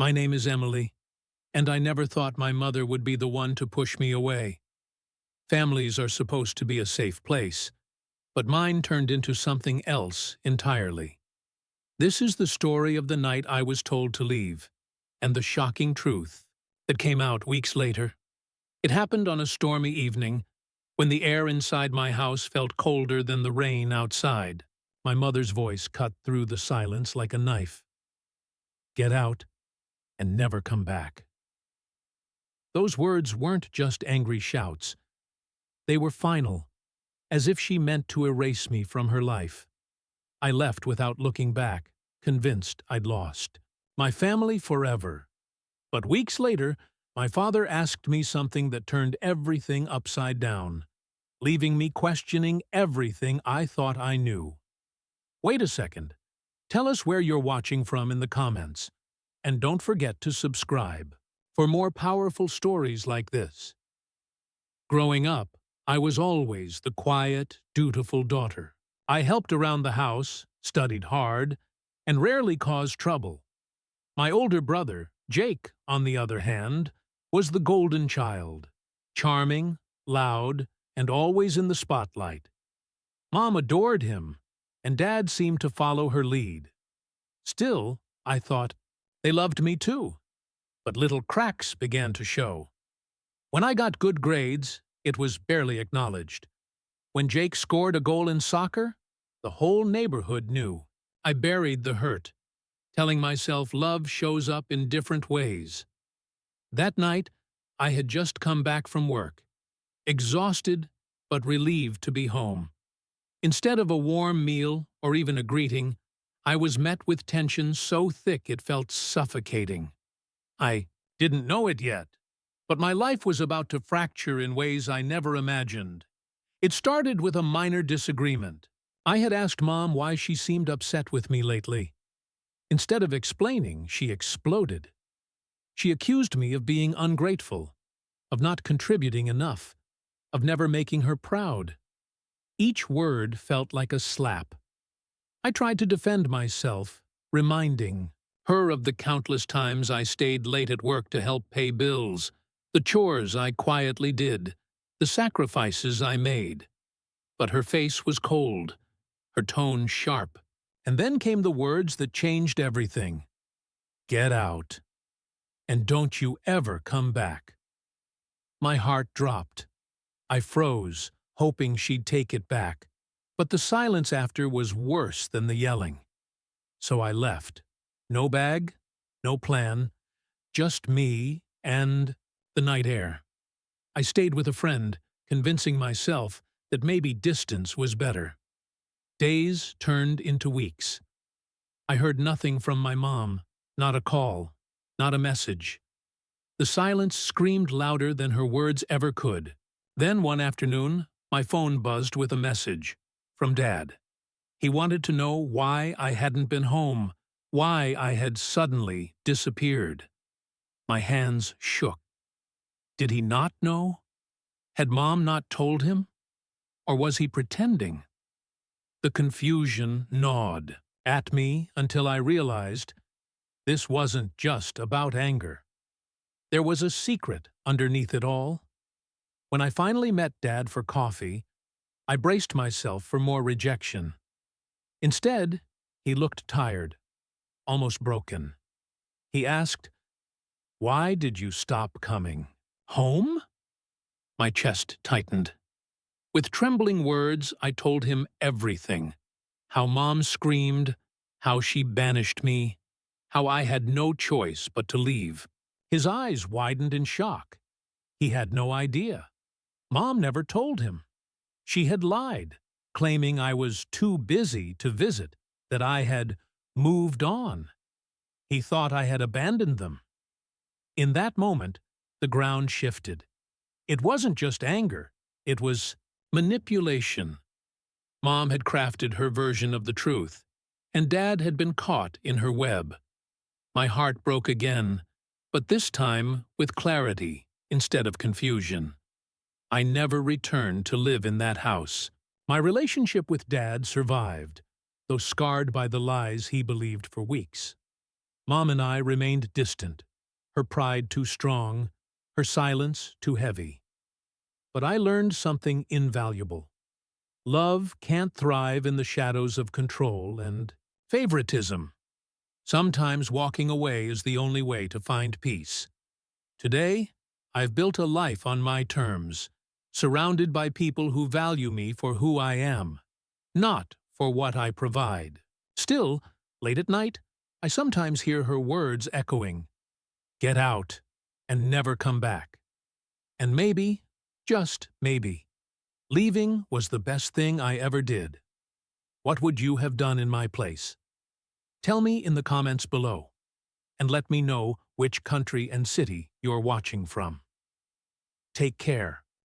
My name is Emily, and I never thought my mother would be the one to push me away. Families are supposed to be a safe place, but mine turned into something else entirely. This is the story of the night I was told to leave, and the shocking truth that came out weeks later. It happened on a stormy evening, when the air inside my house felt colder than the rain outside. My mother's voice cut through the silence like a knife. Get out and never come back. Those words weren't just angry shouts. They were final, as if she meant to erase me from her life. I left without looking back, convinced I'd lost my family forever. But weeks later, my father asked me something that turned everything upside down, leaving me questioning everything I thought I knew. Wait a second. Tell us where you're watching from in the comments. And don't forget to subscribe for more powerful stories like this. Growing up, I was always the quiet, dutiful daughter. I helped around the house, studied hard, and rarely caused trouble. My older brother, Jake, on the other hand, was the golden child, charming, loud, and always in the spotlight. Mom adored him, and Dad seemed to follow her lead. Still, I thought, they loved me too. But little cracks began to show. When I got good grades, it was barely acknowledged. When Jake scored a goal in soccer, the whole neighborhood knew. I buried the hurt, telling myself love shows up in different ways. That night, I had just come back from work, exhausted but relieved to be home. Instead of a warm meal or even a greeting, I was met with tension so thick it felt suffocating. I didn't know it yet, but my life was about to fracture in ways I never imagined. It started with a minor disagreement. I had asked Mom why she seemed upset with me lately. Instead of explaining, she exploded. She accused me of being ungrateful, of not contributing enough, of never making her proud. Each word felt like a slap. I tried to defend myself, reminding her of the countless times I stayed late at work to help pay bills, the chores I quietly did, the sacrifices I made. But her face was cold, her tone sharp, and then came the words that changed everything. Get out, and don't you ever come back. My heart dropped. I froze, hoping she'd take it back. But the silence after was worse than the yelling. So I left. No bag, no plan, just me and the night air. I stayed with a friend, convincing myself that maybe distance was better. Days turned into weeks. I heard nothing from my mom, not a call, not a message. The silence screamed louder than her words ever could. Then one afternoon, my phone buzzed with a message. From Dad. He wanted to know why I hadn't been home, why I had suddenly disappeared. My hands shook. Did he not know? Had Mom not told him? Or was he pretending? The confusion gnawed at me until I realized this wasn't just about anger. There was a secret underneath it all. When I finally met Dad for coffee, I braced myself for more rejection. Instead, he looked tired, almost broken. He asked, "Why did you stop coming? Home?" My chest tightened. With trembling words, I told him everything. How Mom screamed, how she banished me, how I had no choice but to leave. His eyes widened in shock. He had no idea. Mom never told him. She had lied, claiming I was too busy to visit, that I had moved on. He thought I had abandoned them. In that moment, the ground shifted. It wasn't just anger, it was manipulation. Mom had crafted her version of the truth, and Dad had been caught in her web. My heart broke again, but this time with clarity instead of confusion. I never returned to live in that house. My relationship with Dad survived, though scarred by the lies he believed for weeks. Mom and I remained distant, her pride too strong, her silence too heavy. But I learned something invaluable. Love can't thrive in the shadows of control and favoritism. Sometimes walking away is the only way to find peace. Today, I've built a life on my terms, surrounded by people who value me for who I am, not for what I provide. Still, late at night, I sometimes hear her words echoing, "Get out and never come back." And maybe, just maybe, leaving was the best thing I ever did. What would you have done in my place? Tell me in the comments below, and let me know which country and city you're watching from. Take care.